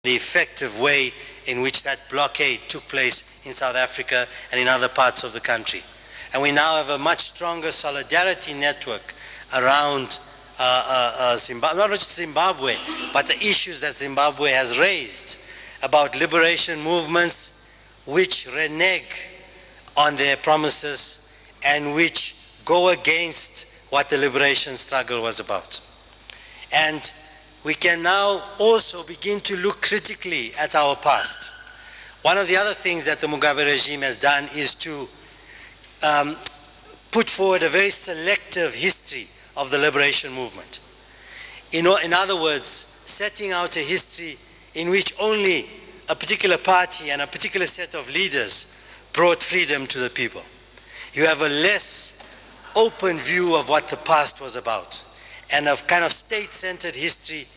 the effective way in which that blockade took place in South Africa and in other parts of the country. And we now have a much stronger solidarity network around Zimbabwe, not just Zimbabwe, but the issues that Zimbabwe has raised about liberation movements which renege on their promises and which go against what the liberation struggle was about. And we can now also begin to look critically at our past. One of the other things that the Mugabe regime has done is to put forward a very selective history of the liberation movement. In other words, setting out a history in which only a particular party and a particular set of leaders brought freedom to the people. You have a less open view of what the past was about, and a kind of state-centered history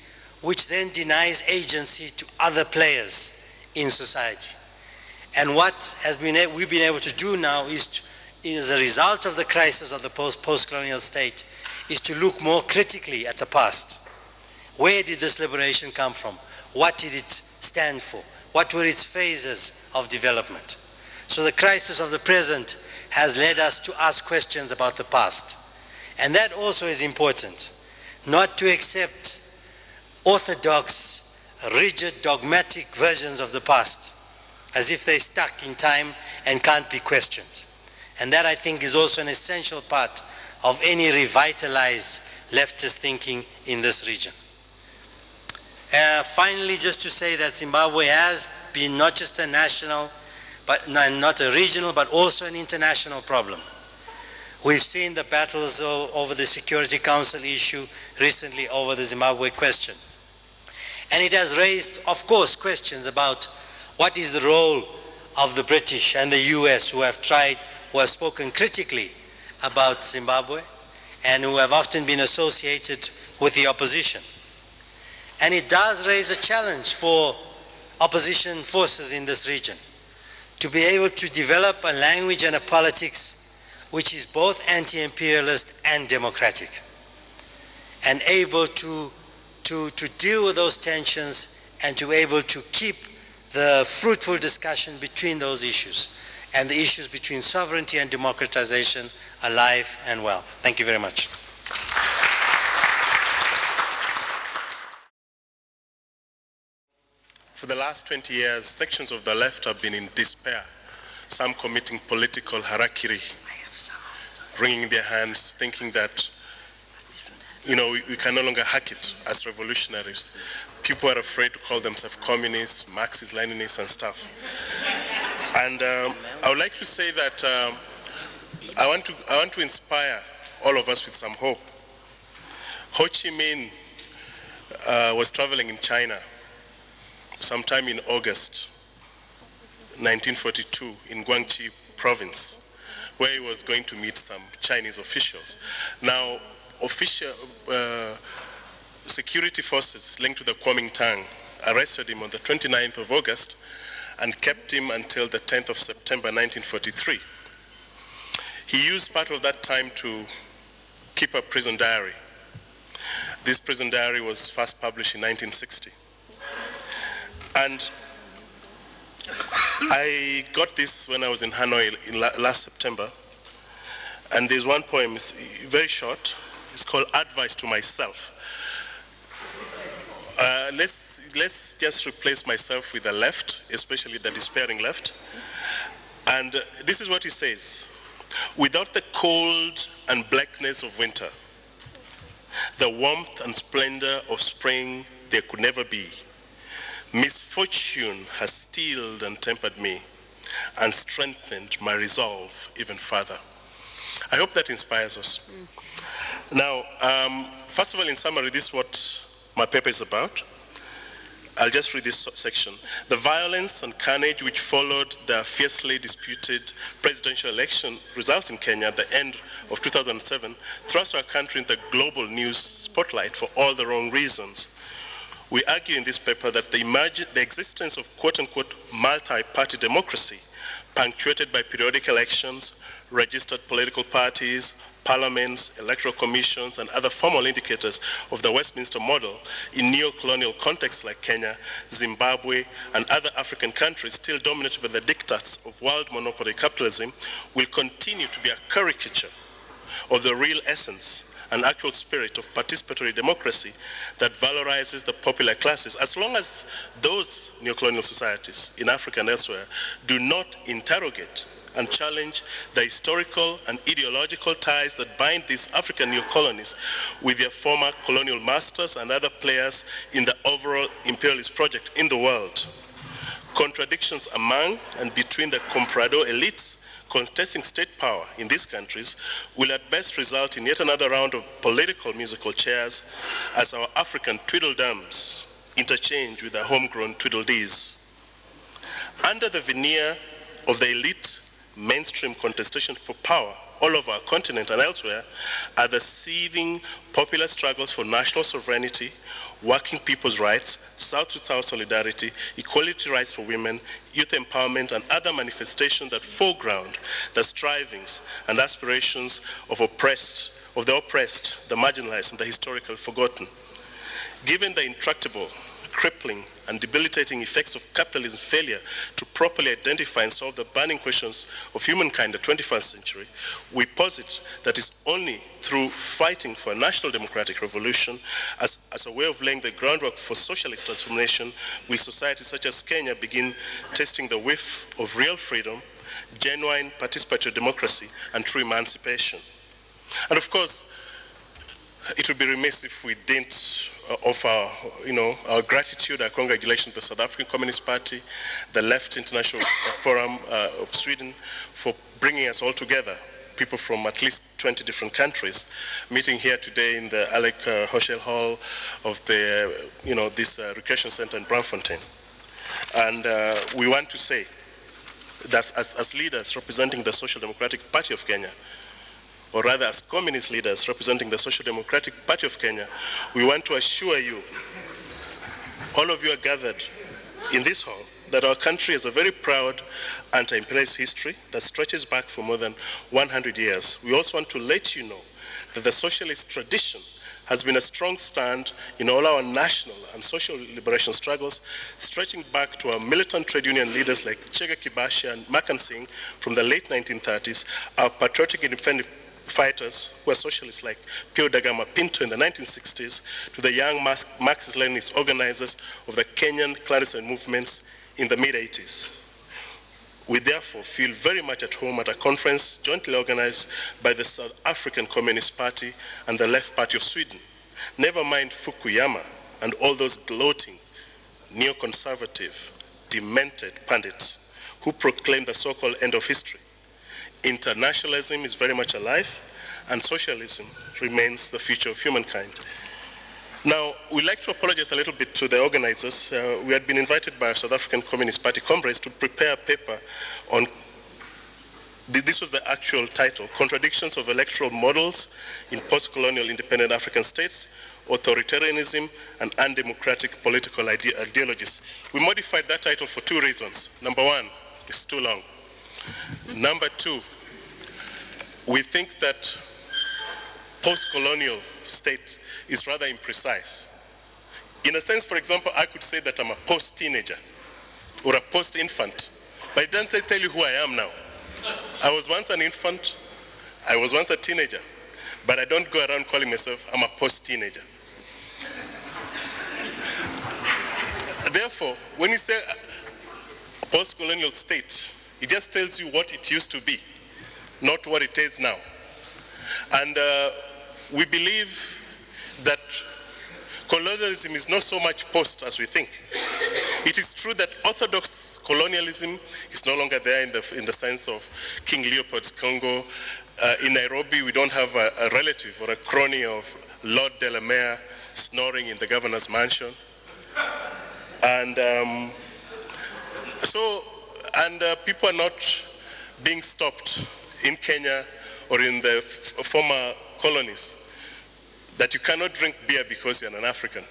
which then denies agency to other players in society. And what we've been able to do now is a result of the crisis of the post-colonial state, is to look more critically at the past. Where did this liberation come from? What did it stand for? What were its phases of development? So the crisis of the present has led us to ask questions about the past. And that also is important, not to accept orthodox, rigid, dogmatic versions of the past, as if they're stuck in time and can't be questioned. And that, I think, is also an essential part of any revitalized leftist thinking in this region. Finally, just to say that Zimbabwe has been not just a national, but not a regional, but also an international problem. We've seen the battles over the Security Council issue recently over the Zimbabwe question. And it has raised, of course, questions about what is the role of the British and the US, who have spoken critically about Zimbabwe and who have often been associated with the opposition. And it does raise a challenge for opposition forces in this region to be able to develop a language and a politics which is both anti-imperialist and democratic, and able to deal with those tensions and to be able to keep the fruitful discussion between those issues and the issues between sovereignty and democratization alive and well. Thank you very much. For the last 20 years, sections of the left have been in despair, some committing political harakiri, wringing their hands, thinking that, we can no longer hack it as revolutionaries. People are afraid to call themselves communists, Marxists, Leninists, and stuff. And I would like to say that I want to inspire all of us with some hope. Ho Chi Minh was traveling in China sometime in August 1942 in Guangxi province, where he was going to meet some Chinese officials. Now, security forces linked to the Kuomintang arrested him on the 29th of August and kept him until the 10th of September 1943. He used part of that time to keep a prison diary. This prison diary was first published in 1960. And I got this when I was in Hanoi last September. And there's one poem, it's very short. It's called Advice to Myself. Let's just replace myself with the left, especially the despairing left. And this is what he says. Without the cold and blackness of winter, the warmth and splendor of spring there could never be. Misfortune has steeled and tempered me and strengthened my resolve even further. I hope that inspires us. Now, first of all, in summary, this is what my paper is about. I'll just read this section. The violence and carnage which followed the fiercely disputed presidential election results in Kenya at the end of 2007 thrust our country in the global news spotlight for all the wrong reasons. We argue in this paper that the existence of quote-unquote multi-party democracy punctuated by periodic elections, registered political parties, parliaments, electoral commissions, and other formal indicators of the Westminster model in neo-colonial contexts like Kenya, Zimbabwe, and other African countries still dominated by the diktats of world monopoly capitalism will continue to be a caricature of the real essence and actual spirit of participatory democracy that valorizes the popular classes, as long as those neocolonial societies in Africa and elsewhere do not interrogate and challenge the historical and ideological ties that bind these African neocolonies with their former colonial masters and other players in the overall imperialist project in the world. Contradictions among and between the comprador elites contesting state power in these countries will at best result in yet another round of political musical chairs as our African tweedledums interchange with their homegrown tweedledees. Under the veneer of the elite mainstream contestation for power all over our continent and elsewhere are the seething popular struggles for national sovereignty, working people's rights, South-to-South solidarity, equality rights for women, youth empowerment, and other manifestations that foreground the strivings and aspirations of the oppressed, the marginalized, and the historically forgotten. Given the intractable, crippling, and debilitating effects of capitalism's failure to properly identify and solve the burning questions of humankind in the 21st century, we posit that it's only through fighting for a national democratic revolution as a way of laying the groundwork for socialist transformation will societies such as Kenya begin tasting the whiff of real freedom, genuine participatory democracy, and true emancipation. And of course, it would be remiss if we didn't offer, our gratitude, our congratulations to the South African Communist Party, the Left International Forum of Sweden, for bringing us all together, people from at least 20 different countries, meeting here today in the Alec Hochschild Hall of the, this recreation center in Braamfontein. And we want to say that as leaders representing the Social Democratic Party of Kenya, or rather as communist leaders representing the Social Democratic Party of Kenya, we want to assure you, all of you are gathered in this hall, that our country has a very proud anti-imperialist history that stretches back for more than 100 years. We also want to let you know that the socialist tradition has been a strong stand in all our national and social liberation struggles, stretching back to our militant trade union leaders like Chege Kibashe and Makan Singh from the late 1930s, our patriotic independent fighters who were socialists like Pio Dagama Pinto in the 1960s, to the young Marxist-Leninist organizers of the Kenyan clandestine movements in the mid-80s. We therefore feel very much at home at a conference jointly organized by the South African Communist Party and the Left Party of Sweden. Never mind Fukuyama and all those gloating, neoconservative, demented pundits who proclaim the so-called end of history. Internationalism is very much alive, and socialism remains the future of humankind. Now, we'd like to apologize a little bit to the organizers. We had been invited by our South African Communist Party comrades to prepare a paper on, this was the actual title, Contradictions of Electoral Models in Post-Colonial Independent African States, Authoritarianism and Undemocratic Political Ideologies. We modified that title for two reasons. Number one, it's too long. Number two, we think that post-colonial state is rather imprecise. In a sense, for example, I could say that I'm a post-teenager or a post-infant, but it doesn't tell you who I am now. I was once an infant, I was once a teenager, but I don't go around calling myself I'm a post-teenager. Therefore, when you say post-colonial state, it just tells you what it used to be, not what it is now. And we believe that colonialism is not so much post as we think. It is true that orthodox colonialism is no longer there in the sense of King Leopold's Congo. In Nairobi, we don't have a relative or a crony of Lord Delamere snoring in the governor's mansion. And people are not being stopped in Kenya or in the former colonies that you cannot drink beer because you're an African.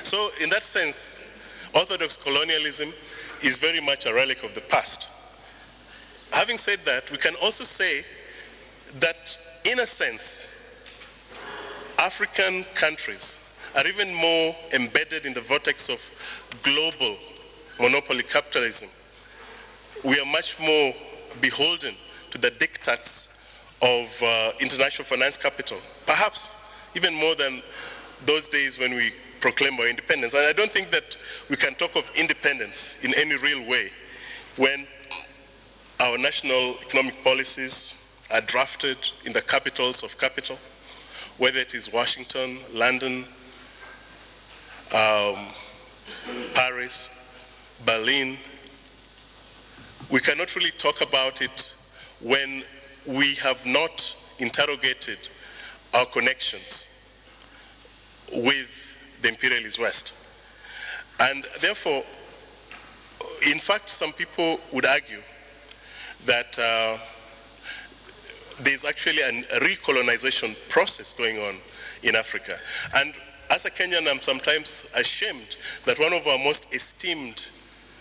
So in that sense, orthodox colonialism is very much a relic of the past. Having said that, we can also say that, in a sense, African countries are even more embedded in the vortex of global monopoly capitalism. We are much more beholden to the diktats of international finance capital, perhaps even more than those days when we proclaimed our independence. And I don't think that we can talk of independence in any real way when our national economic policies are drafted in the capitals of capital, whether it is Washington, London, Paris, Berlin. We cannot really talk about it when we have not interrogated our connections with the imperialist West. And therefore, in fact, some people would argue that there's actually a recolonization process going on in Africa. And as a Kenyan, I'm sometimes ashamed that one of our most esteemed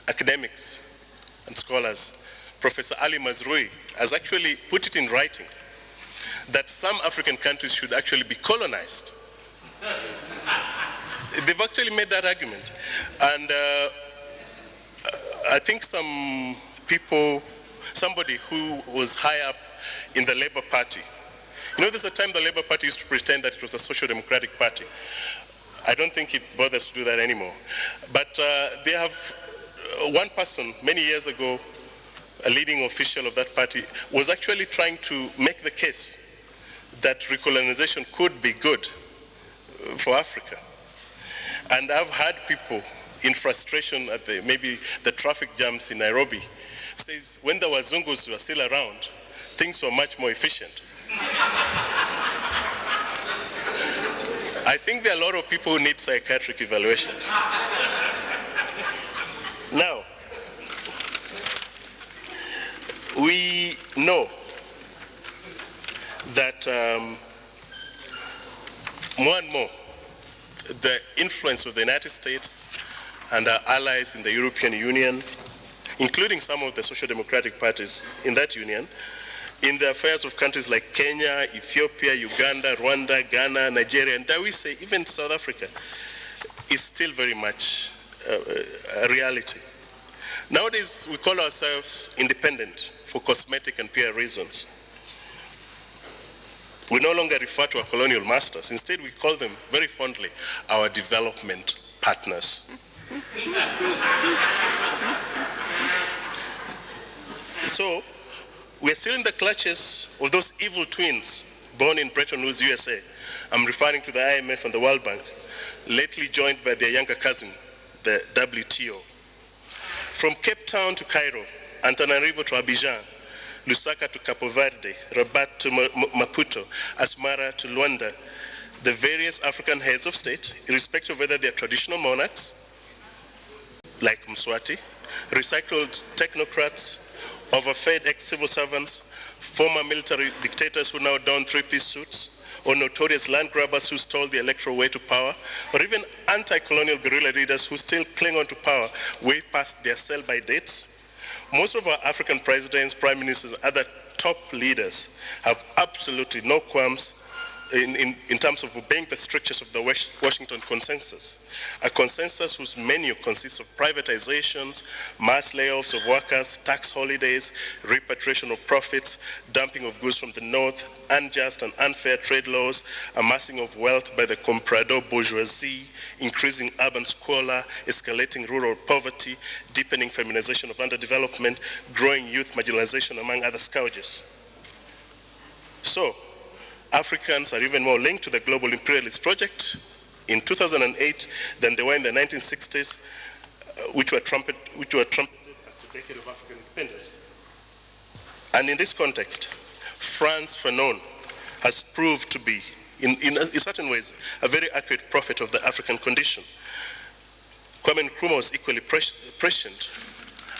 academics and scholars, Professor Ali Mazrui, has actually put it in writing that some African countries should actually be colonized. They've actually made that argument. And I think some people, somebody who was high up in the Labour Party, you know, there's a time the Labour Party used to pretend that it was a social democratic party. I don't think it bothers to do that anymore. But they have one person many years ago, a leading official of that party, was actually trying to make the case that recolonization could be good for Africa. And I've had people in frustration at maybe the traffic jams in Nairobi says when the Wazungus were still around, things were much more efficient. I think there are a lot of people who need psychiatric evaluations. Now, we know that more and more the influence of the United States and our allies in the European Union, including some of the social democratic parties in that union, in the affairs of countries like Kenya, Ethiopia, Uganda, Rwanda, Ghana, Nigeria, and dare we say even South Africa, is still very much a reality. Nowadays, we call ourselves independent for cosmetic and PR reasons. We no longer refer to our colonial masters. Instead, we call them very fondly our development partners. So, we're still in the clutches of those evil twins born in Bretton Woods, USA. I'm referring to the IMF and the World Bank, lately joined by their younger cousin, the WTO. From Cape Town to Cairo, Antananarivo to Abidjan, Lusaka to Capo Verde, Rabat to Maputo, Asmara to Luanda, the various African heads of state, irrespective of whether they are traditional monarchs, like Mswati, recycled technocrats, overfed ex-civil servants, former military dictators who now don three-piece suits, or notorious land grabbers who stole the electoral way to power, or even anti-colonial guerrilla leaders who still cling on to power way past their sell-by dates. Most of our African presidents, prime ministers, and other top leaders have absolutely no qualms in terms of obeying the strictures of the Washington Consensus, a consensus whose menu consists of privatizations, mass layoffs of workers, tax holidays, repatriation of profits, dumping of goods from the north, unjust and unfair trade laws, amassing of wealth by the comprador bourgeoisie, increasing urban squalor, escalating rural poverty, deepening feminization of underdevelopment, growing youth marginalization, among other scourges. So, Africans are even more linked to the global imperialist project in 2008 than they were in the 1960s, which were trumpeted as the decade of African independence. And in this context, Frantz Fanon has proved to be, in certain ways, a very accurate prophet of the African condition. Kwame Nkrumah was equally prescient.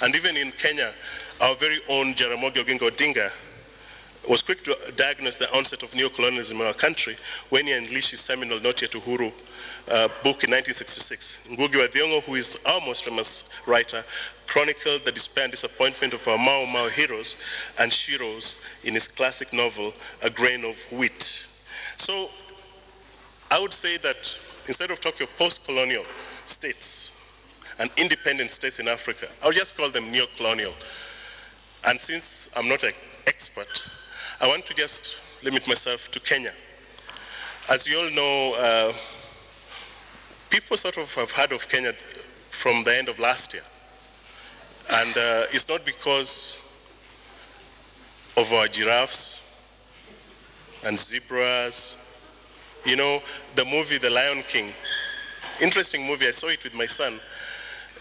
And even in Kenya, our very own Jaramogi Oginga Odinga was quick to diagnose the onset of neocolonialism in our country when he unleashed his seminal Not Yet Uhuru book in 1966. Ngugi wa Thiong'o, who is our most famous writer, chronicled the despair and disappointment of our Mau Mau heroes and sheroes in his classic novel, A Grain of Wheat. So I would say that instead of talking of post-colonial states and independent states in Africa, I would just call them neo-colonial. And since I'm not an expert, I want to just limit myself to Kenya. As you all know, people sort of have heard of Kenya from the end of last year. And it's not because of our giraffes and zebras. You know, the movie The Lion King, interesting movie, I saw it with my son,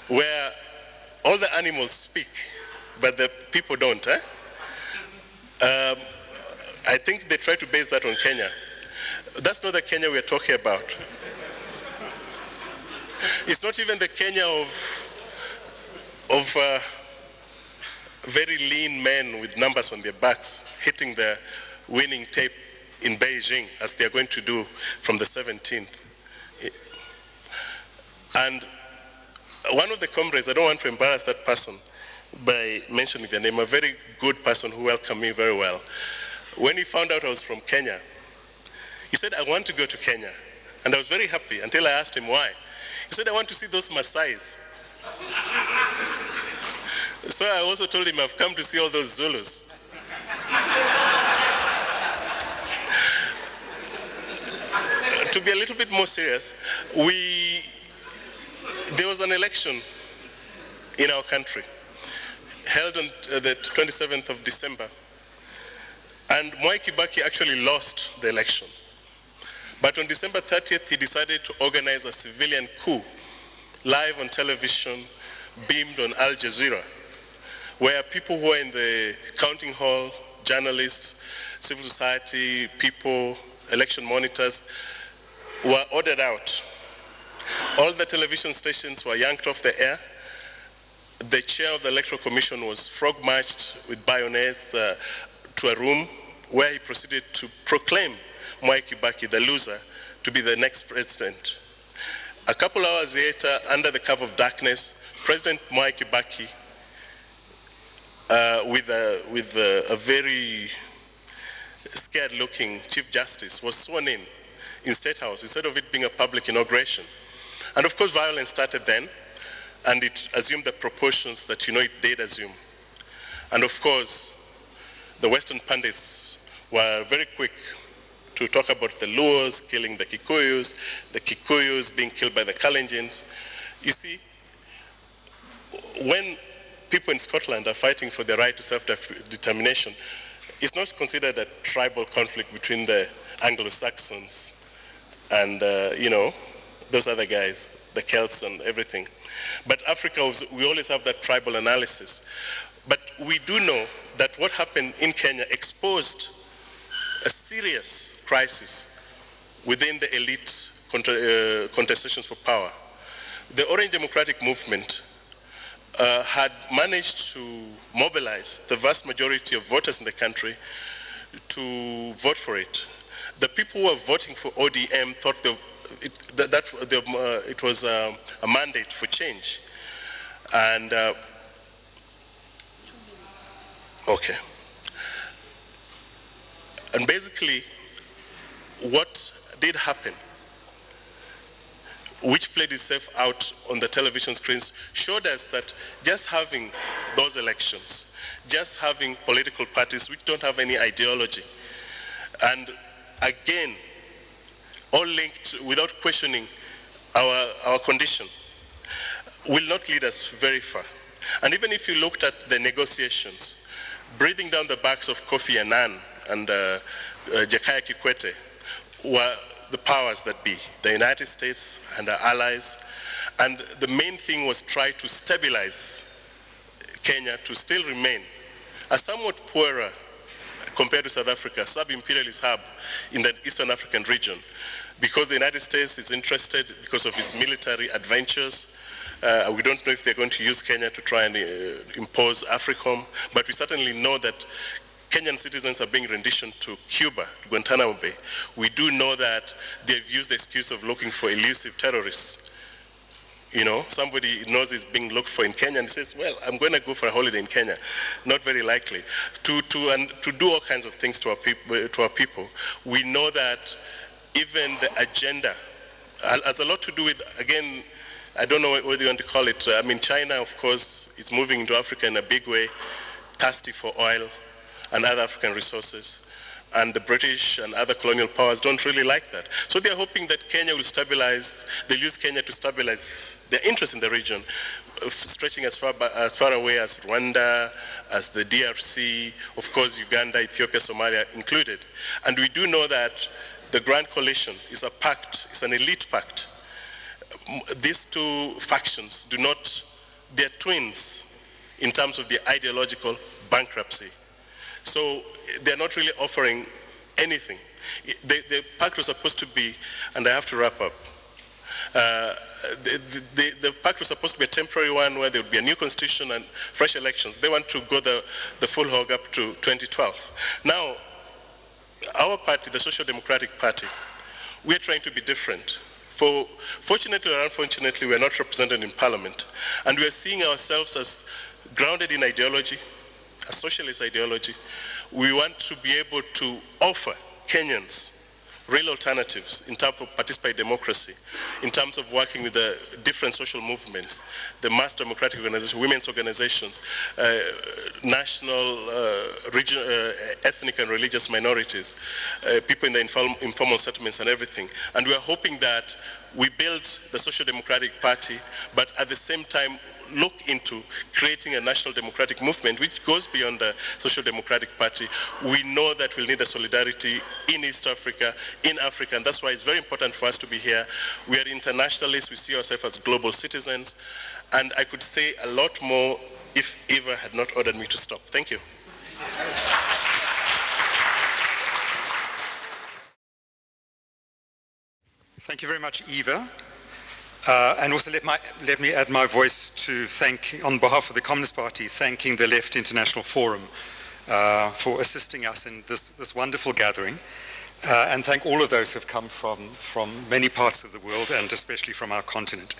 where all the animals speak, but the people don't. I think they try to base that on Kenya. That's not the Kenya we're talking about. It's not even the Kenya of very lean men with numbers on their backs hitting the winning tape in Beijing, as they are going to do from the 17th. And one of the comrades, I don't want to embarrass that person by mentioning their name, a very good person who welcomed me very well. When he found out I was from Kenya, he said, I want to go to Kenya. And I was very happy until I asked him why. He said, I want to see those Maasais. So I also told him, I've come to see all those Zulus. To be a little bit more serious, there was an election in our country held on the 27th of December. And Mwai Kibaki actually lost the election. But on December 30th, he decided to organize a civilian coup live on television, beamed on Al Jazeera, where people who were in the counting hall, journalists, civil society, people, election monitors, were ordered out. All the television stations were yanked off the air. The chair of the Electoral Commission was frog-marched with bayonets to a room where he proceeded to proclaim Mwai Kibaki, the loser, to be the next president. A couple hours later, under the cover of darkness, President Mwai Kibaki, with a very scared-looking Chief Justice, was sworn in State House instead of it being a public inauguration. And of course, violence started then, and it assumed the proportions that it did assume. And of course, the Western pundits were very quick to talk about the Luos killing the Kikuyus being killed by the Kalenjins. You see, when people in Scotland are fighting for the right to self-determination, it's not considered a tribal conflict between the Anglo-Saxons and, those other guys, the Celts and everything. But Africa, we always have that tribal analysis. But we do know that what happened in Kenya exposed a serious crisis within the elite contestations for power. The Orange Democratic Movement had managed to mobilize the vast majority of voters in the country to vote for it. The people who were voting for ODM thought it was a mandate for change. And, okay. And basically, what did happen, which played itself out on the television screens, showed us that just having those elections, just having political parties which don't have any ideology, and again, all linked without questioning our condition, will not lead us very far. And even if you looked at the negotiations, breathing down the backs of Kofi Annan and Jakaya Kikwete were the powers that be, the United States and our allies. And the main thing was try to stabilize Kenya to still remain a somewhat poorer, compared to South Africa, sub-imperialist hub in the Eastern African region, because the United States is interested because of its military adventures. We don't know if they're going to use Kenya to try and impose AFRICOM, but we certainly know that Kenyan citizens are being renditioned to Cuba, Guantanamo Bay, we do know that they've used the excuse of looking for elusive terrorists. You know, somebody knows he's being looked for in Kenya and says, well, I'm going to go for a holiday in Kenya. Not very likely. To do all kinds of things to our people. We know that even the agenda has a lot to do with, again, I don't know what you want to call it. I mean, China, of course, is moving into Africa in a big way, thirsty for oil and other African resources. And the British and other colonial powers don't really like that. So they're hoping that Kenya will stabilize, they'll use Kenya to stabilize their interest in the region, stretching as far away as Rwanda, as the DRC, of course Uganda, Ethiopia, Somalia included. And we do know that the Grand Coalition is a pact, it's an elite pact. These two factions do not, they're twins in terms of their ideological bankruptcy. So they're not really offering anything. The pact was supposed to be, and I have to wrap up, the pact was supposed to be a temporary one where there would be a new constitution and fresh elections. They want to go the full hog up to 2012. Now, our party, the Social Democratic Party, we're trying to be different. Fortunately or unfortunately, we're not represented in parliament. And we're seeing ourselves as grounded in ideology, a socialist ideology. We want to be able to offer Kenyans real alternatives in terms of participatory democracy, in terms of working with the different social movements, the mass democratic organizations, women's organizations, national, regional, ethnic and religious minorities, people in the informal settlements and everything. And we are hoping that we build the Social Democratic Party, but at the same time look into creating a national democratic movement which goes beyond the Social Democratic Party. We know that we'll need the solidarity in East Africa, in Africa, and that's why it's very important for us to be here. We are internationalists, we see ourselves as global citizens, and I could say a lot more if Eva had not ordered me to stop. Thank you. Thank you very much, Eva. And also let me add my voice to thank, on behalf of the Communist Party, thanking the Left International Forum for assisting us in this wonderful gathering. And thank all of those who have come from many parts of the world and especially from our continent.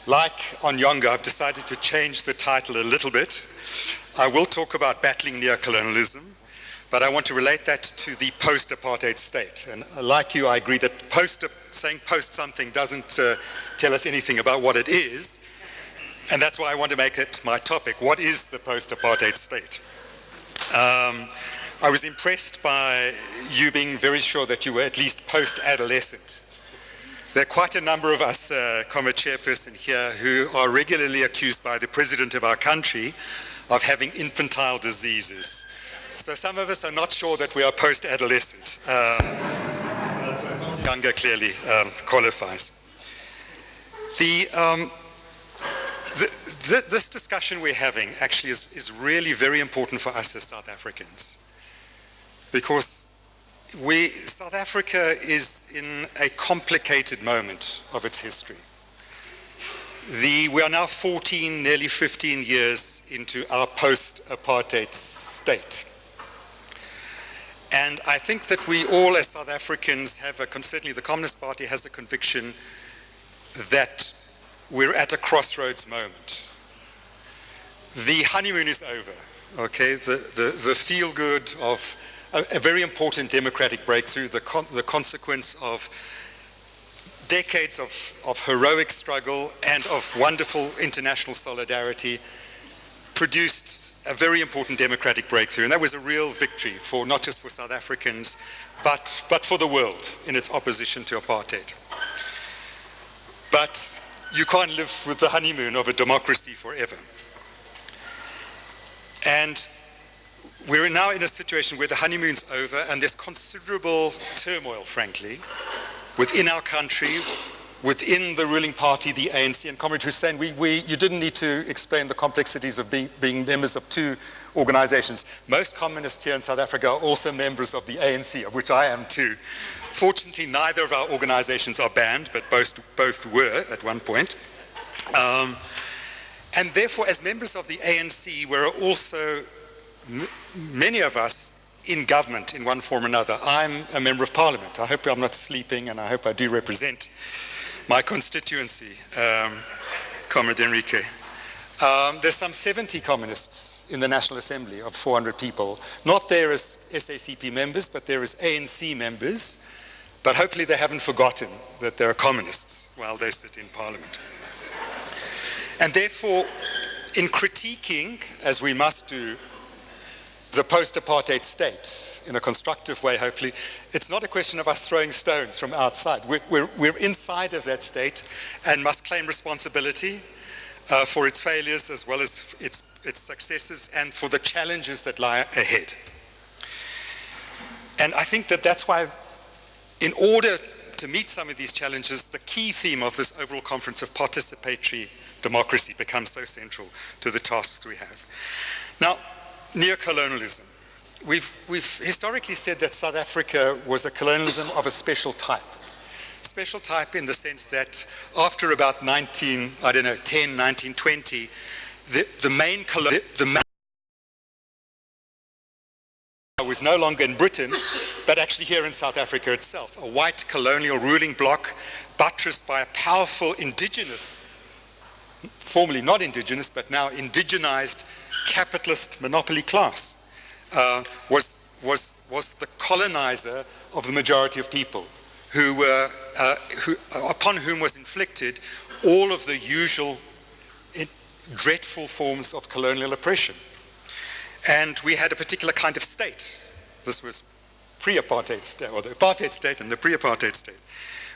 Like Onyonga, I've decided to change the title a little bit. I will talk about battling neocolonialism, but I want to relate that to the post-apartheid state. And like you, I agree that saying post something doesn't tell us anything about what it is. And that's why I want to make it my topic. What is the post-apartheid state? I was impressed by you being very sure that you were at least post-adolescent. There are quite a number of us, Comrade Chairperson here, who are regularly accused by the president of our country of having infantile diseases. So some of us are not sure that we are post-adolescent. Younger clearly qualifies. This discussion we're having actually is really very important for us as South Africans, because South Africa is in a complicated moment of its history. We are now 14, nearly 15 years into our post-apartheid state. And I think that we all as South Africans have certainly the Communist Party has a conviction that we're at a crossroads moment. The honeymoon is over, okay? The feel-good of a very important democratic breakthrough, the consequence of decades of heroic struggle and of wonderful international solidarity, produced a very important democratic breakthrough. And that was a real victory for not just for South Africans, but for the world in its opposition to apartheid. But you can't live with the honeymoon of a democracy forever. And we're now in a situation where the honeymoon's over and there's considerable turmoil, frankly, within our country, within the ruling party, the ANC. And Comrade Hussein, you didn't need to explain the complexities of being members of two organizations. Most communists here in South Africa are also members of the ANC, of which I am too. Fortunately, neither of our organizations are banned, but both were at one point. And therefore, as members of the ANC, we're also many of us in government in one form or another. I'm a member of parliament. I hope I'm not sleeping, and I hope I do represent my constituency, Comrade Enrique. There's some 70 communists in the National Assembly of 400 people, not there as SACP members, but there as ANC members. But hopefully they haven't forgotten that there are communists while they sit in parliament. And therefore, in critiquing, as we must do, the post-apartheid state in a constructive way, hopefully, it's not a question of us throwing stones from outside. We're inside of that state and must claim responsibility for its failures as well as its successes and for the challenges that lie ahead. And I think that that's why, in order to meet some of these challenges, the key theme of this overall conference of participatory democracy becomes so central to the tasks we have. Now, neocolonialism. We've historically said that South Africa was a colonialism of a special type. Special type in the sense that after about 1920, the main was no longer in Britain, but actually here in South Africa itself, a white colonial ruling bloc buttressed by a powerful indigenous, formerly not indigenous, but now indigenized capitalist monopoly class, was the colonizer of the majority of people, upon whom was inflicted all of the usual dreadful forms of colonial oppression. And we had a particular kind of state. This was pre-apartheid state, or the apartheid state and the pre-apartheid state,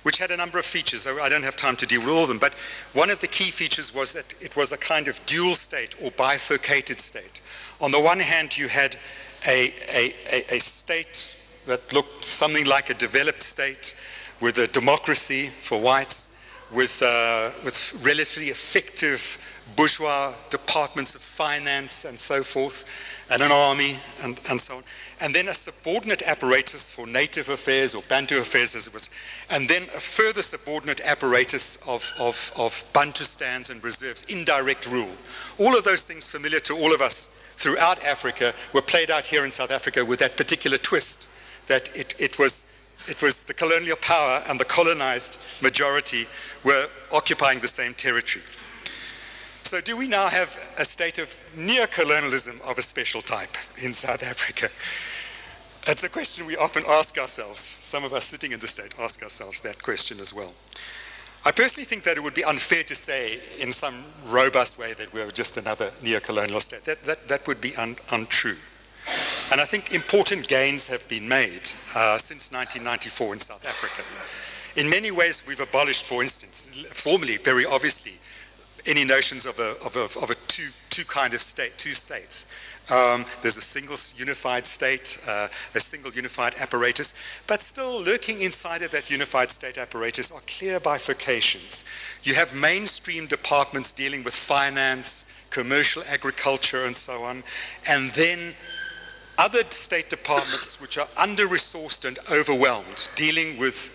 which had a number of features. So I don't have time to deal with all of them, but one of the key features was that it was a kind of dual state or bifurcated state. On the one hand, you had a state that looked something like a developed state with a democracy for whites, with relatively effective bourgeois departments of finance and so forth, and an army and so on. And then a subordinate apparatus for native affairs or Bantu affairs as it was, and then a further subordinate apparatus of Bantustans and reserves, indirect rule. All of those things familiar to all of us throughout Africa were played out here in South Africa with that particular twist, that it was the colonial power and the colonized majority were occupying the same territory. So do we now have a state of neocolonialism of a special type in South Africa? That's a question we often ask ourselves. Some of us sitting in the state ask ourselves that question as well. I personally think that it would be unfair to say in some robust way that we're just another neocolonial state. That would be untrue. And I think important gains have been made since 1994 in South Africa. In many ways, we've abolished, for instance, formally, very obviously, any notions of a two kind of state, two states. There's a single unified state, a single unified apparatus, but still lurking inside of that unified state apparatus are clear bifurcations. You have mainstream departments dealing with finance, commercial agriculture, and so on, and then other state departments which are under-resourced and overwhelmed, dealing with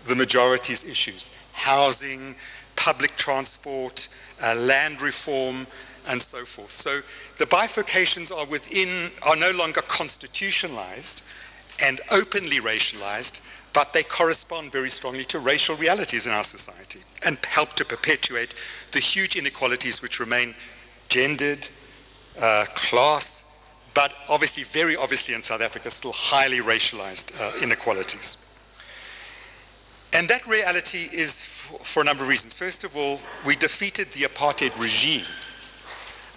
the majority's issues, housing, public transport, land reform, and so forth. So the bifurcations are no longer constitutionalized and openly racialized, but they correspond very strongly to racial realities in our society and help to perpetuate the huge inequalities which remain gendered, class, but obviously, very obviously in South Africa, still highly racialized inequalities. And that reality is for a number of reasons. First of all, we defeated the apartheid regime,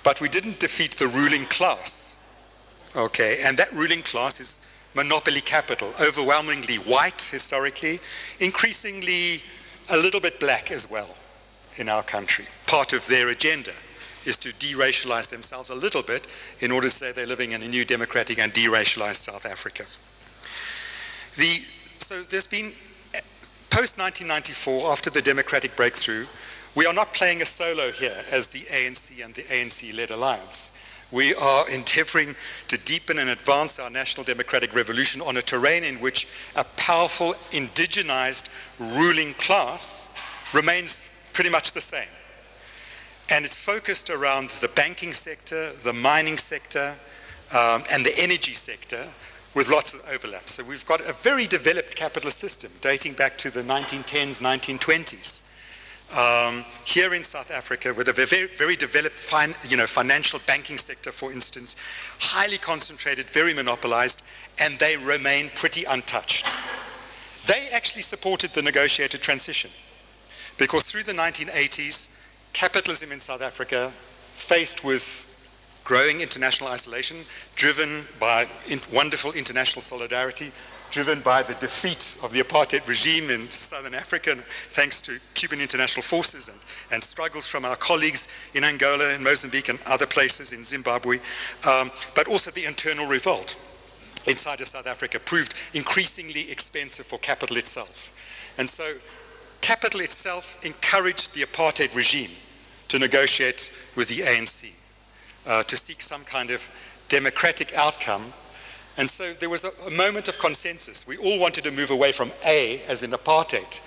but we didn't defeat the ruling class. Okay, and that ruling class is monopoly capital, overwhelmingly white historically, increasingly a little bit black as well in our country. Part of their agenda is to de-racialize themselves a little bit in order to say they're living in a new democratic and de-racialized South Africa. So there's been, post-1994, after the democratic breakthrough, we are not playing a solo here as the ANC and the ANC-led alliance. We are endeavoring to deepen and advance our national democratic revolution on a terrain in which a powerful indigenized ruling class remains pretty much the same. And it's focused around the banking sector, the mining sector, and the energy sector with lots of overlap. So we've got a very developed capitalist system dating back to the 1910s, 1920s. Here in South Africa, with a very developed financial banking sector, for instance, highly concentrated, very monopolized, and they remain pretty untouched. They actually supported the negotiated transition, because through the 1980s, capitalism in South Africa, faced with growing international isolation, driven by wonderful international solidarity, driven by the defeat of the apartheid regime in Southern Africa, thanks to Cuban international forces and struggles from our colleagues in Angola, in Mozambique, and other places in Zimbabwe, but also the internal revolt inside of South Africa proved increasingly expensive for capital itself. And so capital itself encouraged the apartheid regime to negotiate with the ANC, to seek some kind of democratic outcome. And so there was a moment of consensus. We all wanted to move away from A, as in apartheid,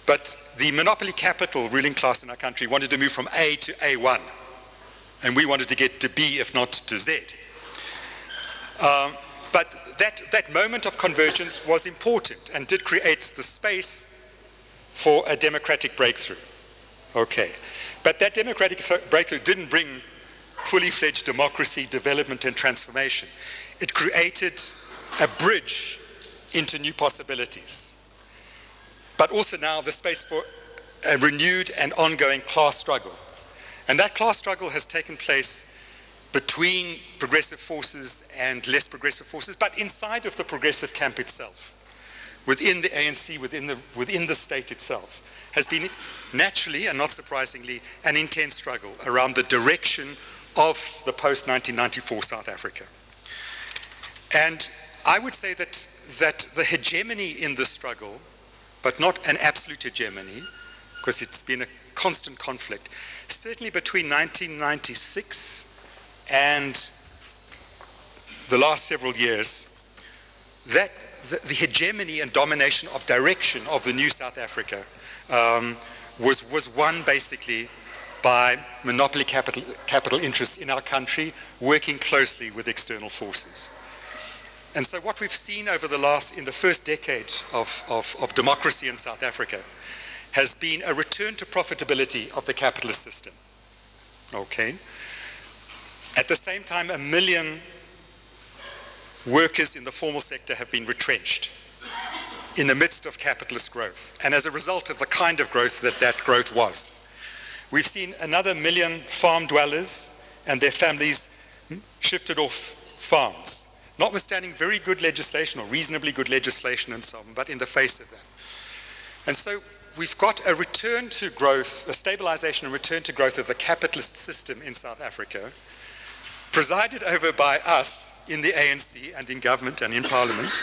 but the monopoly capital ruling class in our country wanted to move from A to A1, and we wanted to get to B, if not to Z. But that moment of convergence was important and did create the space for a democratic breakthrough. Okay. But that democratic breakthrough didn't bring fully fledged democracy, development, and transformation. It created a bridge into new possibilities, but also now the space for a renewed and ongoing class struggle. And that class struggle has taken place between progressive forces and less progressive forces, but inside of the progressive camp itself, within the ANC, within the state itself, has been naturally and not surprisingly an intense struggle around the direction of the post-1994 South Africa. And I would say that the hegemony in this struggle, but not an absolute hegemony, because it's been a constant conflict, certainly between 1996 and the last several years, that the hegemony and domination of direction of the new South Africa was won basically by monopoly capital interests in our country working closely with external forces. And so what we've seen over in the first decade of democracy in South Africa has been a return to profitability of the capitalist system. Okay. At the same time, 1 million workers in the formal sector have been retrenched in the midst of capitalist growth, and as a result of the kind of growth that growth was. We've seen another 1 million farm dwellers and their families shifted off farms, notwithstanding very good legislation or reasonably good legislation and so on, but in the face of that. And so we've got a return to growth, a stabilization and return to growth of the capitalist system in South Africa, presided over by us in the ANC and in government and in parliament,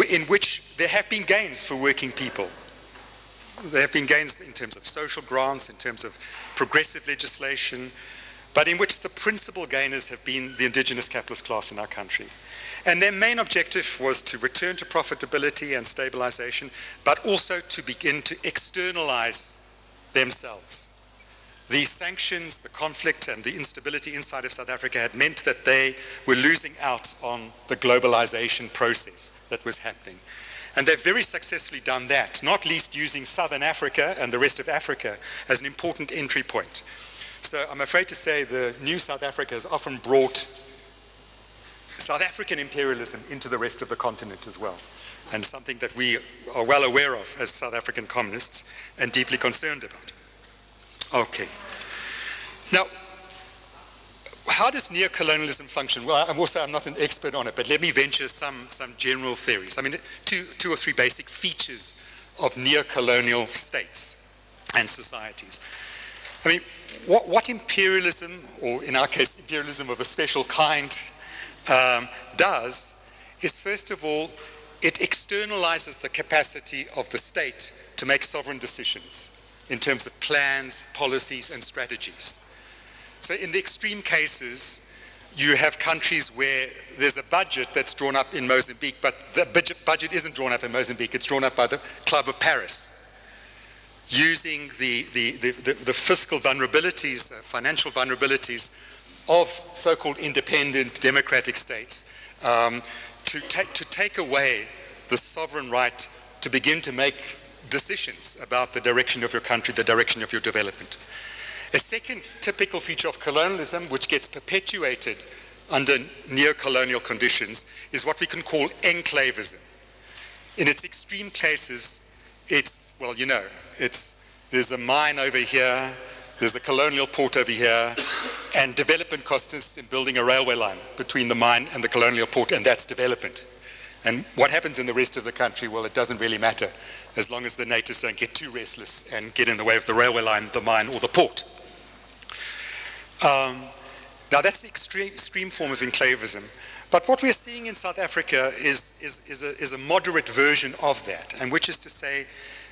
in which there have been gains for working people. There have been gains in terms of social grants, in terms of progressive legislation, but in which the principal gainers have been the indigenous capitalist class in our country. And their main objective was to return to profitability and stabilization, but also to begin to externalize themselves. The sanctions, the conflict, and the instability inside of South Africa had meant that they were losing out on the globalization process that was happening. And they've very successfully done that, not least using Southern Africa and the rest of Africa as an important entry point. So I'm afraid to say the new South Africa has often brought South African imperialism into the rest of the continent as well, and something that we are well aware of as South African communists and deeply concerned about. Okay. Now, how does neocolonialism function? Well, I'm not an expert on it, but let me venture some general theories. I mean, two or three basic features of neocolonial states and societies. I mean, what imperialism, or in our case, imperialism of a special kind, does is, first of all, it externalizes the capacity of the state to make sovereign decisions in terms of plans, policies, and strategies. So in the extreme cases, you have countries where there's a budget that's drawn up in Mozambique, but the budget isn't drawn up in Mozambique, it's drawn up by the Club of Paris, using the fiscal vulnerabilities, financial vulnerabilities of so-called independent democratic states to take away the sovereign right to begin to make decisions about the direction of your country, the direction of your development. A second typical feature of colonialism, which gets perpetuated under neo-colonial conditions, is what we can call enclavism. In its extreme cases, it's, well, you know, there's a mine over here, there's a colonial port over here, and development consists in building a railway line between the mine and the colonial port, and that's development. And what happens in the rest of the country, well, it doesn't really matter, as long as the natives don't get too restless and get in the way of the railway line, the mine, or the port. Now, that's the extreme form of enclavism. But what we're seeing in South Africa is a moderate version of that, and which is to say,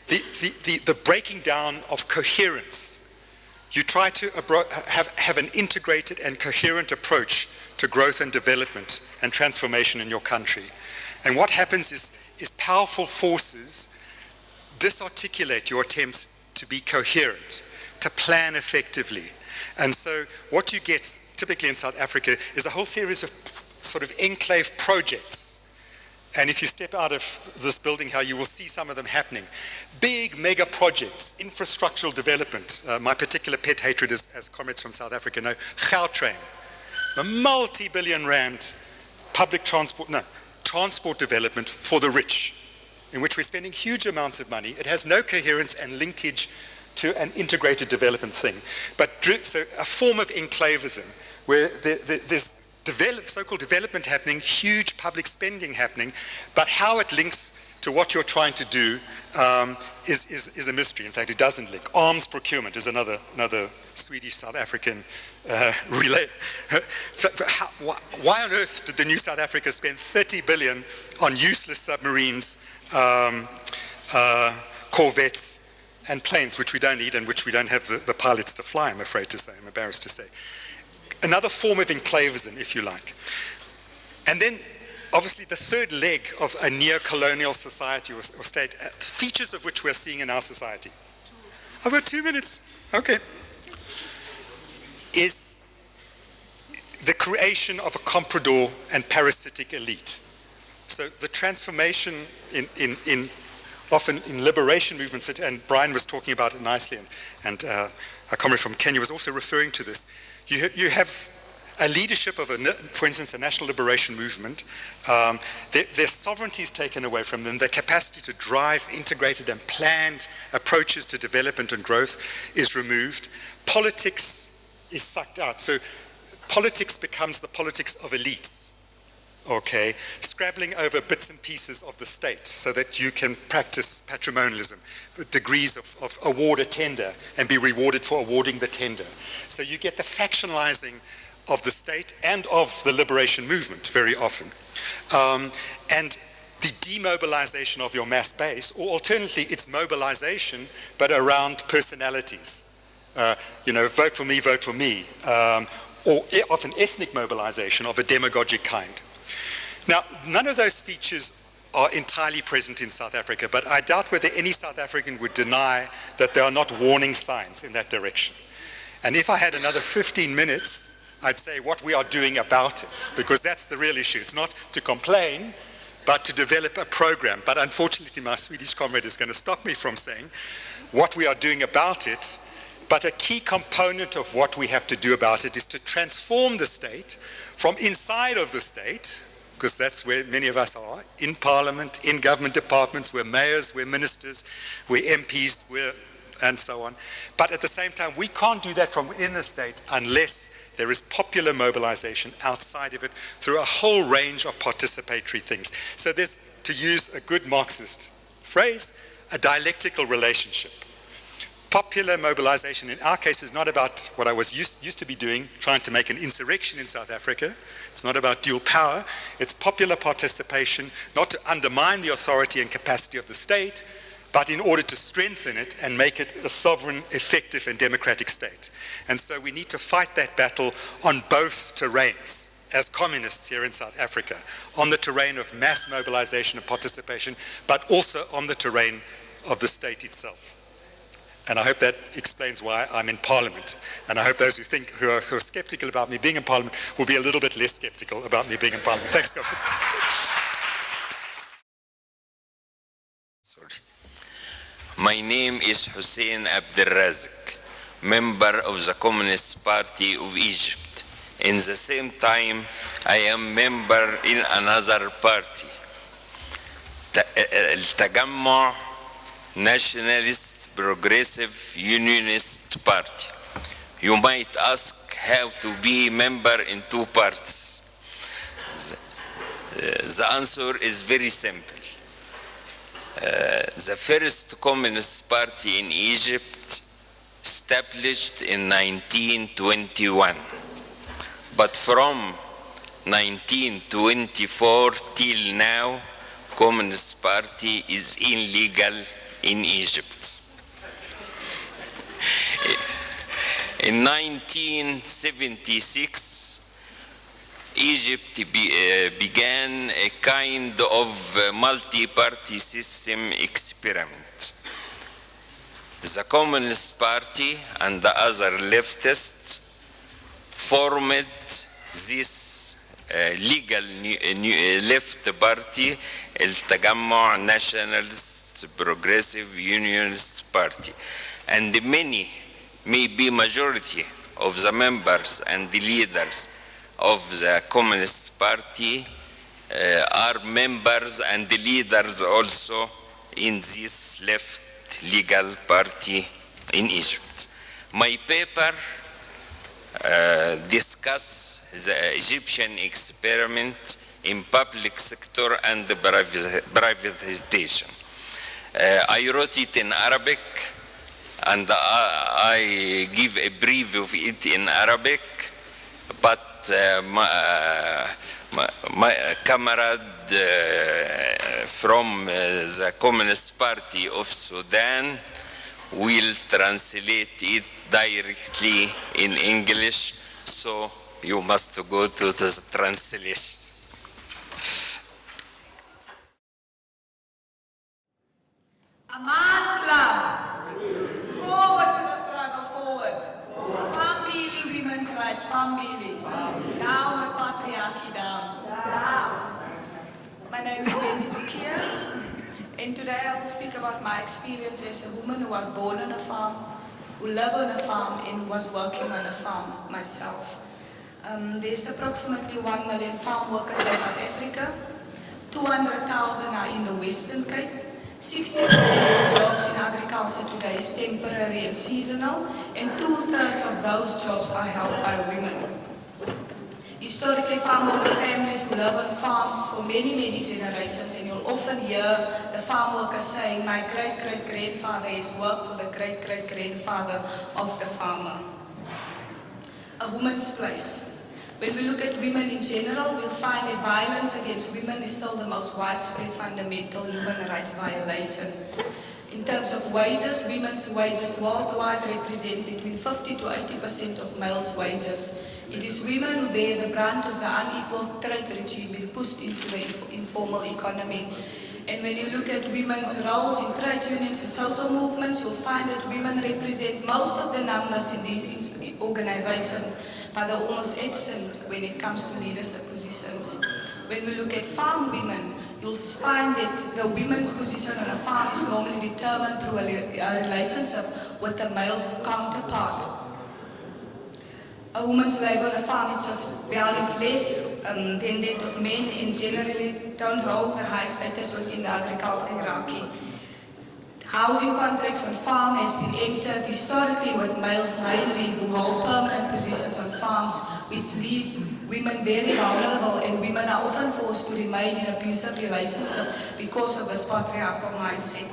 the breaking down of coherence. You try to have an integrated and coherent approach to growth and development and transformation in your country. And what happens is powerful forces disarticulate your attempts to be coherent, to plan effectively. And so what you get typically in South Africa is a whole series of sort of enclave projects. And if you step out of this building here, you will see some of them happening. Big mega projects, infrastructural development. My particular pet hatred is, as comrades from South Africa know, Gautrain. A multi-billion rand public transport development for the rich, in which we're spending huge amounts of money. It has no coherence and linkage to an integrated development thing. But so a form of enclavism, where there's so-called development happening, huge public spending happening, but how it links to what you're trying to do is a mystery. In fact, it doesn't link. Arms procurement is another Swedish-South African relay. Why on earth did the new South Africa spend 30 billion on useless submarines, corvettes, and planes, which we don't need and which we don't have the pilots to fly, I'm afraid to say, I'm embarrassed to say. Another form of enclavism, if you like. And then, obviously, the third leg of a neo-colonial society or state, features of which we're seeing in our society. I've got 2 minutes. Okay. Is the creation of a comprador and parasitic elite. So the transformation often in liberation movements, and Brian was talking about it nicely, and a comrade from Kenya was also referring to this. You have a leadership of, for instance, a national liberation movement. Their sovereignty is taken away from them. Their capacity to drive integrated and planned approaches to development and growth is removed. Politics is sucked out. So politics becomes the politics of elites, okay, scrabbling over bits and pieces of the state so that you can practice patrimonialism, degrees of award a tender and be rewarded for awarding the tender. So you get the factionalizing of the state and of the liberation movement very often. And the demobilization of your mass base, or alternately it's mobilization, but around personalities. Vote for me, or often ethnic mobilization of a demagogic kind. Now, none of those features are entirely present in South Africa, but I doubt whether any South African would deny that there are not warning signs in that direction. And if I had another 15 minutes, I'd say what we are doing about it, because that's the real issue. It's not to complain, but to develop a program. But unfortunately, my Swedish comrade is going to stop me from saying what we are doing about it. But a key component of what we have to do about it is to transform the state from inside of the state, because that's where many of us are, in parliament, in government departments, we're mayors, we're ministers, we're MPs, and so on. But at the same time, we can't do that from within the state unless there is popular mobilization outside of it through a whole range of participatory things. So there's, to use a good Marxist phrase, a dialectical relationship. Popular mobilization in our case is not about what I was used to be doing, trying to make an insurrection in South Africa. It's not about dual power. It's popular participation, not to undermine the authority and capacity of the state, but in order to strengthen it and make it a sovereign, effective, and democratic state. And so we need to fight that battle on both terrains as communists here in South Africa, on the terrain of mass mobilization and participation, but also on the terrain of the state itself. And I hope that explains why I'm in Parliament. And I hope those who are skeptical about me being in Parliament will be a little bit less skeptical about me being in Parliament. Thanks, Governor. My name is Hussein Abdelrazak, member of the Communist Party of Egypt. In the same time, I am member in another party, Al-Tajammu' Nationalist Progressive Unionist Party. You might ask how to be member in two parties. The answer is very simple. The first Communist Party in Egypt established in 1921. But from 1924 till now, Communist Party is illegal in Egypt. In 1976, Egypt began a kind of multi-party system experiment. The Communist Party and the other leftists formed this legal left party, Al-Tajammu' Nationalist Progressive Unionist Party. And many, maybe majority of the members and the leaders of the Communist Party are members and the leaders also in this left legal party in Egypt. My paper discuss the Egyptian experiment in public sector and privatization. I wrote it in Arabic, and I give a brief of it in Arabic, but my comrade from the Communist Party of Sudan will translate it directly in English, so you must go to the translation. Aman Club, forward to the struggle, forward. Pambili, women's rights, Pambili. Down with patriarchy, down. My name is Wendy Bukier, and today I will speak about my experience as a woman who was born on a farm, who lived on a farm, and who was working on a farm myself. There's approximately 1 million farm workers in South Africa. 200,000 are in the Western Cape. 60% of jobs in agriculture today is temporary and seasonal, and 2/3 of those jobs are held by women. Historically, farm worker families who live on farms for many, many generations, and you'll often hear the farm workers saying, my great-great-grandfather has worked for the great-great-grandfather of the farmer. A woman's place. When we look at women in general, we'll find that violence against women is still the most widespread fundamental human rights violation. In terms of wages, women's wages worldwide represent between 50 to 80% of males' wages. It is women who bear the brunt of the unequal trade regime being pushed into the informal economy. And when you look at women's roles in trade unions and social movements, you'll find that women represent most of the numbers in these organizations, but they're almost absent when it comes to leadership positions. When we look at farm women, you'll find that the women's position on a farm is normally determined through a relationship with a male counterpart. A woman's labor on a farm is just valued less than that of men, and generally don't hold the high status within the agriculture hierarchy. Housing contracts on farm has been entered historically with males mainly who hold permanent positions on farms, which leave women very vulnerable, and women are often forced to remain in abusive relationships because of this patriarchal mindset.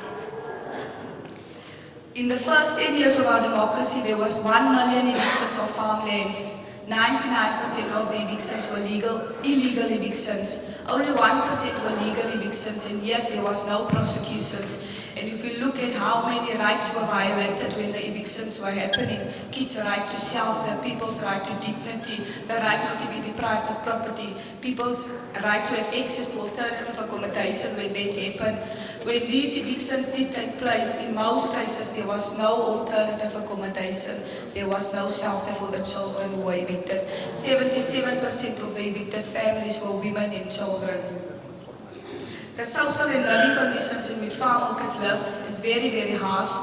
In the first 10 years of our democracy, there was 1 million evictions of farmlands. 99% of the evictions were illegal evictions. Only 1% were legal evictions, and yet there was no prosecutions. And if we look at how many rights were violated when the evictions were happening, kids' right to shelter, people's right to dignity, the right not to be deprived of property, people's right to have access to alternative accommodation when that happened. When these evictions did take place, in most cases there was no alternative accommodation, there was no shelter for the children who were evicted. 77% of the evicted families were women and children. The social and living conditions in which farm workers live is very, very harsh.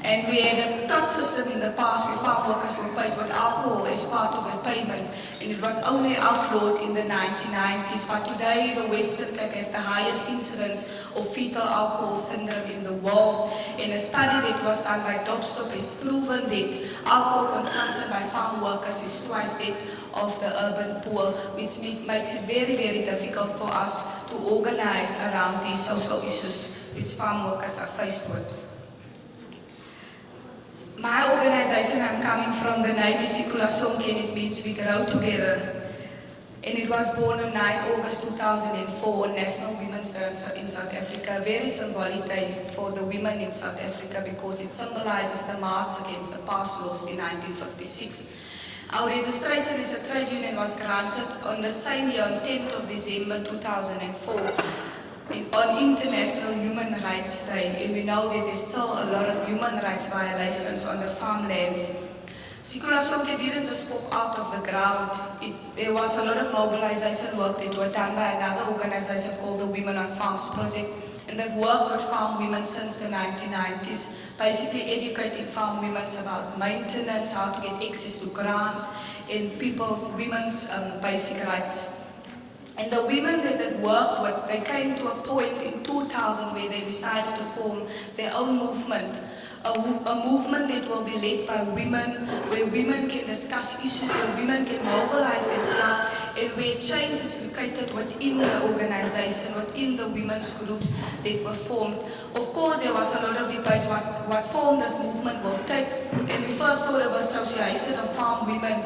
And we had a third system in the past where farm workers were paid with alcohol as part of the payment. And it was only outlawed in the 1990s. But today, the Western Cape has the highest incidence of fetal alcohol syndrome in the world. And a study that was done by Dobstop has proven that alcohol consumption by farm workers is twice that of the urban poor, which makes it very, very difficult for us to organize around these social issues which farm workers are faced with. My organization, I'm coming from, the name is Sikula Sonke, and it means we grow together. And it was born on 9 August 2004, National Women's Day in South Africa, a very symbolic day for the women in South Africa because it symbolizes the march against the past laws in 1956. Our registration as a trade union was granted on the same year, on 10th of December 2004, on International Human Rights Day, and we know that there's still a lot of human rights violations on the farmlands. Sikula Sonke didn't just pop out of the ground. There was a lot of mobilization work that was done by another organization called the Women on Farms Project, and they've worked with farm women since the 1990s, basically educating farm women about maintenance, how to get access to grants, and women's basic rights. And the women that they've worked with, they came to a point in 2000 where they decided to form their own movement, a movement that will be led by women, where women can discuss issues, where women can mobilize themselves, and where change is located within the organization, within the women's groups that were formed. Of course, there was a lot of debates what form this movement will take, and we first thought of Association of Farm Women.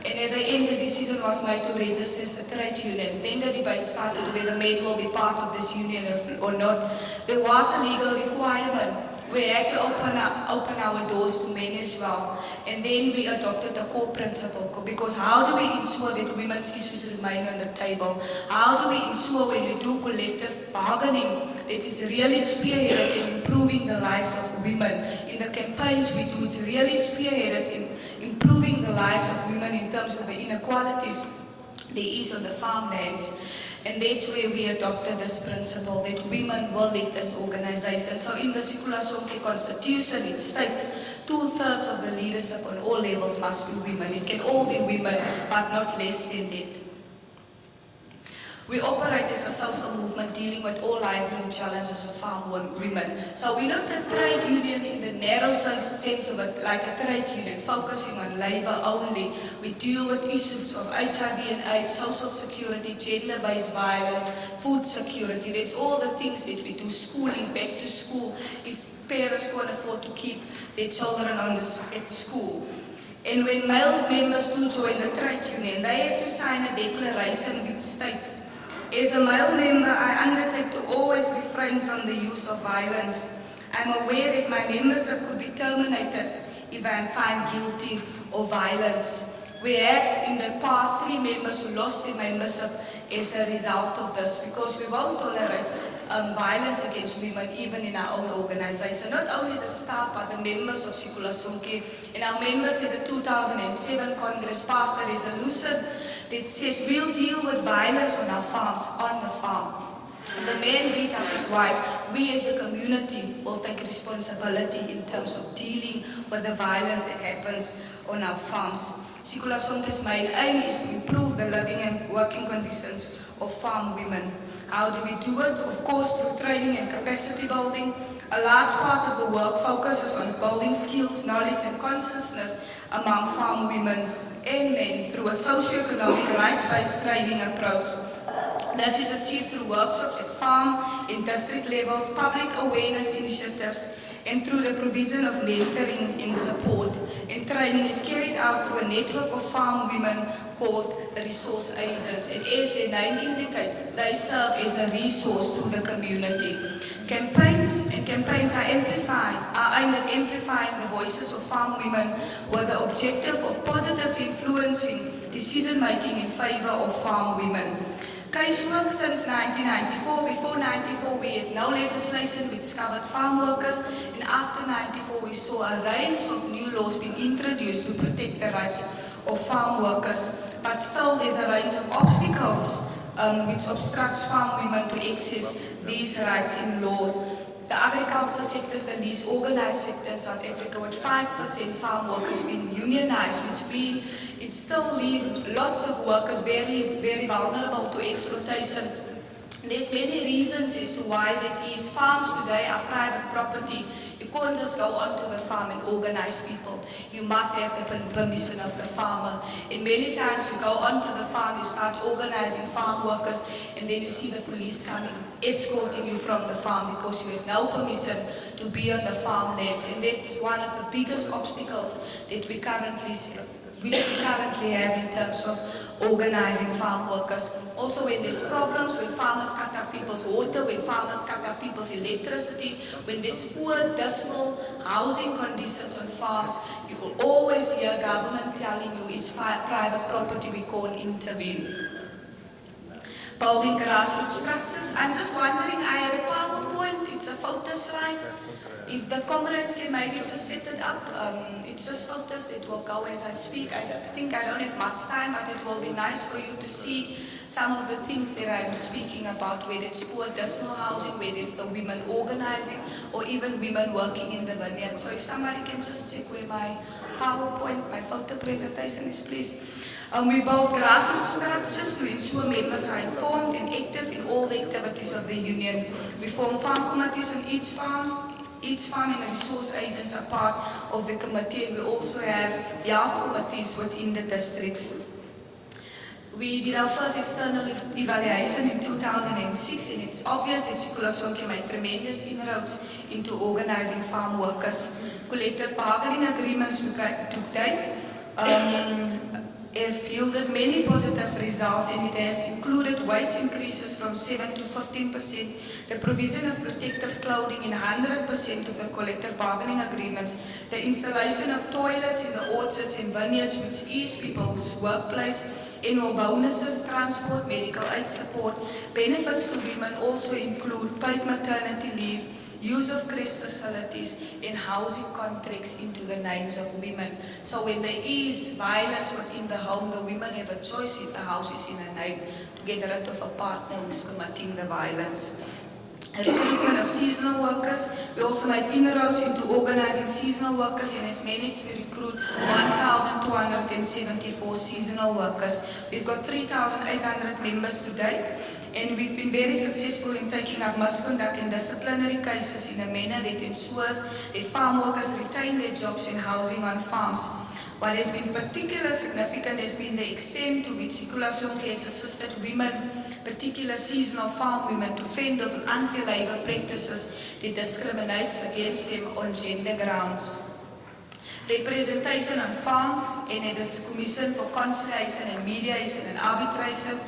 And at the end, the decision was made to register as a trade union. Then the debate started whether men will be part of this union or not. There was a legal requirement. We had to open our doors to men as well. And then we adopted the core principle, because how do we ensure that women's issues remain on the table? How do we ensure when we do collective bargaining that it's really spearheaded in improving the lives of women? In the campaigns we do, it's really spearheaded in improving the lives of women in terms of the inequalities there is on the farmlands. And that's where we adopted this principle that women will lead this organization. So in the Sikula Sonke Constitution, it states 2/3 of the leadership on all levels must be women. It can all be women, but not less than that. We operate as a social movement dealing with all livelihood challenges of farm women. So we're not a trade union in the narrow sense of it, like a trade union, focusing on labor only. We deal with issues of HIV and AIDS, social security, gender-based violence, food security. That's all the things that we do, schooling, back to school, if parents can't afford to keep their children at school. And when male members do join the trade union, they have to sign a declaration which states, as a male member, I undertake to always refrain from the use of violence. I'm aware that my membership could be terminated if I am found guilty of violence. We had in the past 3 members who lost their membership as a result of this, because we won't tolerate violence against women even in our own organization. Not only the staff, but the members of Sikula Sonke. And our members at the 2007 Congress passed a resolution that says we'll deal with violence on our farms, on the farm. If a man beat up his wife, we as a community will take responsibility in terms of dealing with the violence that happens on our farms. Sikula Sonke's main aim is to improve the living and working conditions of farm women. How do we do it? Of course, through training and capacity building. A large part of the work focuses on building skills, knowledge and consciousness among farm women and men through a socio-economic rights-based training approach. This is achieved through workshops at farm and district levels, public awareness initiatives, and through the provision of mentoring and support. And training is carried out through a network of farm women called the resource agents. And as their name indicates, they serve as a resource to the community. Campaigns are aimed at amplifying the voices of farm women with the objective of positively influencing decision-making in favor of farm women. Casework since 1994. Before 94, we had no legislation which covered farm workers, and after 94, we saw a range of new laws being introduced to protect the rights of farm workers. But still, there's a range of obstacles which obstructs farm women to access these rights in laws. The agriculture sector is the least organized sector in South Africa, with 5% farm workers being unionized, which means it still leaves lots of workers very, very vulnerable to exploitation. There's many reasons as to why that is. Farms today are private property. You can't just go onto the farm and organize people. You must have the permission of the farmer. And many times you go onto the farm, you start organizing farm workers, and then you see the police coming, escorting you from the farm because you had no permission to be on the farmlands. And that's one of the biggest obstacles that we currently have in terms of organizing farm workers. Also, when there's problems, when farmers cut off people's water, when farmers cut off people's electricity, when there's poor, dismal housing conditions on farms, you will always hear government telling you it's private property, we can't intervene. Building grassroots structures. I'm just wondering, I had a PowerPoint, it's a photo slide. If the comrades can maybe just set it up, it's just photos that will go as I speak. I think I don't have much time, but it will be nice for you to see some of the things that I'm speaking about, whether it's poor dismal housing, whether it's the women organizing, or even women working in the vineyard. So if somebody can just check where my PowerPoint, my photo presentation is, please. We build grassroots structures to ensure members are informed and active in all the activities of the union. We form farm committees on each farm and the resource agents are part of the committee, and we also have health committees within the districts. We did our first external evaluation in 2006, and it's obvious that Sikula Sonke made tremendous inroads into organizing farm workers. Collective bargaining agreements to date have yielded many positive results, and it has included wage increases from 7 to 15%, the provision of protective clothing in 100% of the collective bargaining agreements, the installation of toilets in the orchards and vineyards, which ease people's workplace, annual bonuses, transport, medical aid support. Benefits to women also include paid maternity leave, use of creche facilities, and housing contracts into the names of women. So when there is violence within the home, the women have a choice if the house is in a name to get rid of a partner who's committing the violence. Recruitment of seasonal workers. We also made inroads into organizing seasonal workers and has managed to recruit 1,274 seasonal workers. We've got 3,800 members to date, and we've been very successful in taking up misconduct and disciplinary cases in a manner that ensures that farm workers retain their jobs and housing on farms. What has been particularly significant has been the extent to which Sikula Sonke has assisted women, particular seasonal farm women, to fend off unfair labor practices that discriminates against them on gender grounds. Representation on farms and the Commission for Conciliation and Mediation and Arbitration.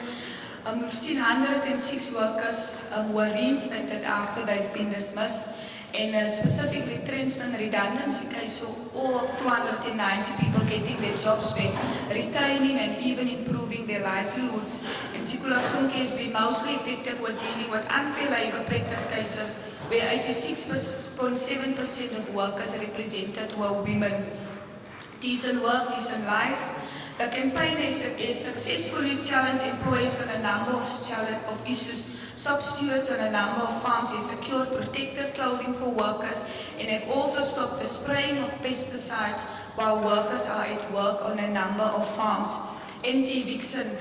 We've seen 106 workers who were reinstated after they've been dismissed, and a specific retrenchment redundancy case, so all 290 people getting their jobs back, retaining and even improving their livelihoods. And Sikula Sonke has been mostly effective with dealing with unfair labor practice cases, where 86.7% of workers represented were women. Decent work, decent lives. The campaign has successfully challenged employers on a number of issues. Substitutes on a number of farms have secured protective clothing for workers and have also stopped the spraying of pesticides while workers are at work on a number of farms. Anti-eviction.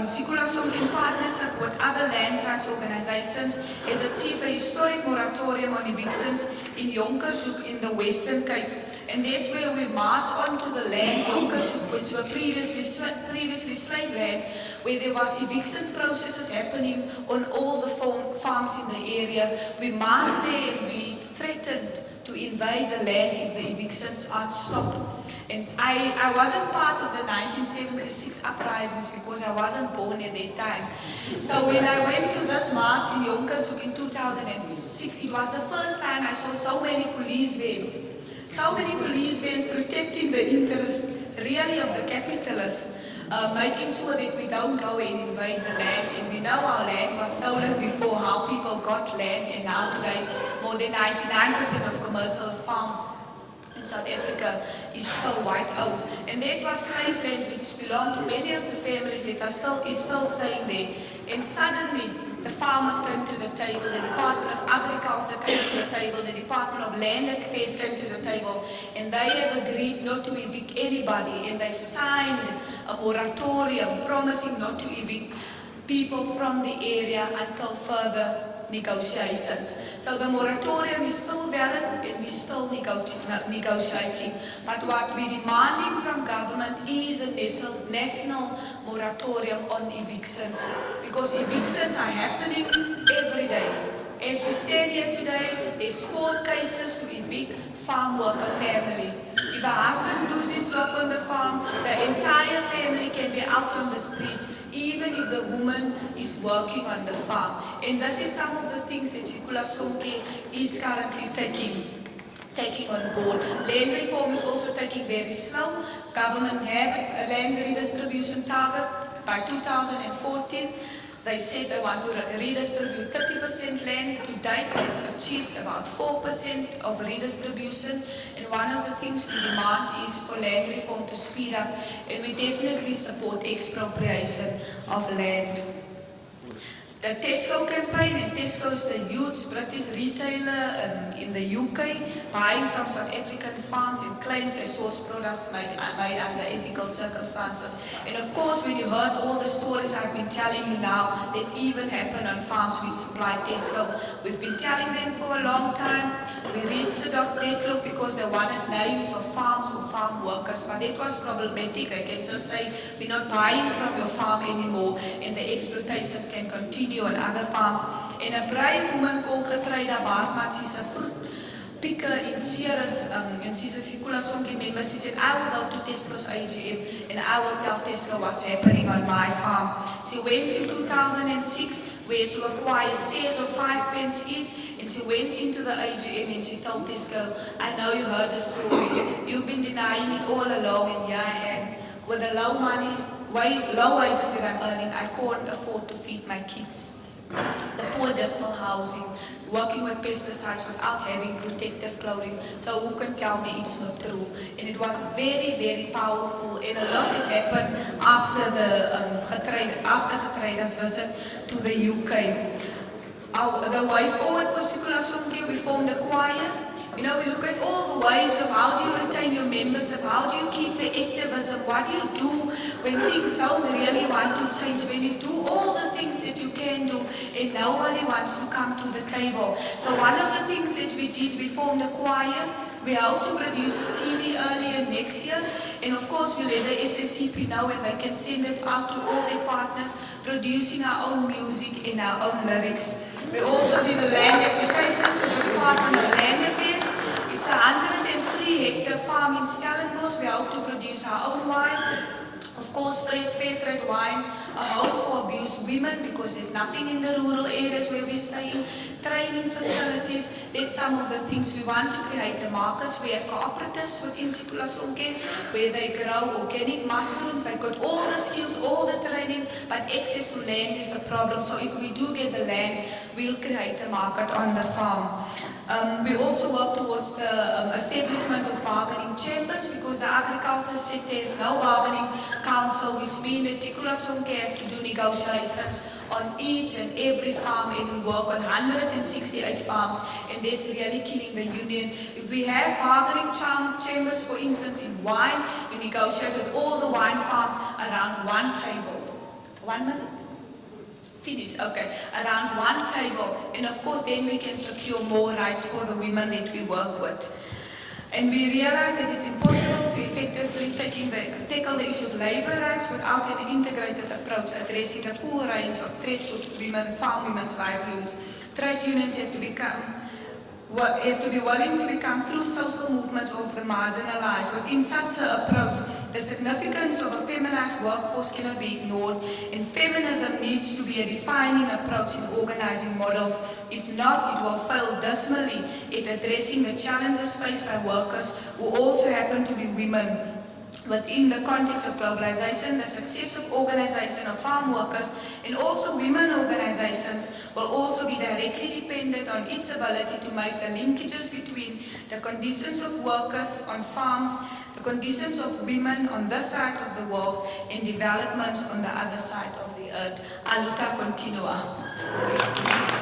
Sikula Sonke, in partnership with other land rights organizations, has achieved a historic moratorium on evictions in Jonkershoek in the Western Cape. And that's where we march onto the land, Jonkershoek, which were previously slave land, where there was eviction processes happening on all the farms in the area. We marched there and we threatened to invade the land if the evictions aren't stopped. And I wasn't part of the 1976 uprisings because I wasn't born at that time. So when I went to this march in Jonkershoek in 2006, it was the first time I saw so many police vans. So many police vans protecting the interests really of the capitalists, making sure that we don't go and invade the land. And we know our land was stolen before, how people got land, and now today more than 99% of commercial farms in South Africa is still wiped out. And that was slave land which belonged to many of the families that is still staying there. And suddenly the farmers came to the table, the Department of Agriculture came to the table, the Department of Land Affairs came to the table, and they have agreed not to evict anybody, and they've signed a moratorium promising not to evict people from the area until further negotiations. So the moratorium is still valid and we're still negotiating. But what we're demanding from government is a national moratorium on evictions, because evictions are happening every day. As we stand here today, there's court cases to evict farm worker families. If a husband loses his job on the farm, the entire family can be out on the streets, even if the woman is working on the farm. And this is some of the things that Sekula Sonke is currently taking on board. Land reform is also taking very slow. Government have a land redistribution target by 2014. They said they want to redistribute 30% land. To date, they've achieved about 4% of redistribution. And one of the things we demand is for land reform to speed up. And we definitely support expropriation of land. The Tesco campaign, and Tesco is the huge British retailer in the UK, buying from South African farms and claims they source products made under ethical circumstances. And of course, when you heard all the stories I've been telling you now that even happen on farms which supply Tesco, we've been telling them for a long time. We reached the deadlock because they wanted names of farms or farm workers, but it was problematic. They can just say, we're not buying from your farm anymore, and the exploitations can continue on other farms. And a brave woman called Getreida Baartman, she's a fruit picker in Ceres, and she's a Sekula Sonke member. She said, I will go to Tesco's AGM and I will tell Tesco what's happening on my farm. She went in 2006, where to acquire shares of 5 pence each, and she went into the AGM and she told Tesco, I know you heard the story. You've been denying it all along, and here I am. With the low wages that I'm earning, I can't afford to feed my kids. The poor dismal housing, working with pesticides without having protective clothing. So who can tell me it's not true? And it was very, very powerful. And a lot has happened after the Getreida's visit to the UK. The way forward for Sekula Sonke, we formed a choir. You know, we look at all the ways of how do you retain your membership, how do you keep the activism, what do you do when things don't really want to change, when you do all the things that you can do and nobody wants to come to the table. So one of the things that we did, we formed a choir. We hope to produce a CD earlier next year, and of course we let the SSCP know, and they can send it out to all their partners, producing our own music and our own lyrics. We also did a land application to the Department of Land Affairs. It's a 103-hectare farm in Stellenbosch. We hope to produce our own wine. Of course, fair trade wine, a home for abused women, because there's nothing in the rural areas where we're staying. Training facilities, that's some of the things we want to create the markets. We have cooperatives within Sekula Sonke where they grow organic mushrooms. They've got all the skills, all the training, but access to land is a problem. So if we do get the land, we'll create a market on the farm. We also work towards the establishment of bargaining chambers, because the agriculture sector has no bargaining council, which means that Sekula Sonke have to do negotiations on each and every farm, and we work on 168 farms, and that's really killing the union. If we have bargaining chambers, for instance, in wine, we negotiate with all the wine farms around one table. 1 minute? Finish, okay. Around one table, and of course then we can secure more rights for the women that we work with. And we realize that it's impossible to effectively tackle the issue of labor rights without an integrated approach addressing the full range of threats of women, farm women's livelihoods. Trade unions have to become have to be willing to become true social movements of the marginalized. Within such an approach, the significance of a feminized workforce cannot be ignored, and feminism needs to be a defining approach in organizing models. If not, it will fail dismally at addressing the challenges faced by workers who also happen to be women. Within the context of globalization, the success of organization of farm workers and also women organizations will also be directly dependent on its ability to make the linkages between the conditions of workers on farms, the conditions of women on this side of the world, and developments on the other side of the earth. A luta continua.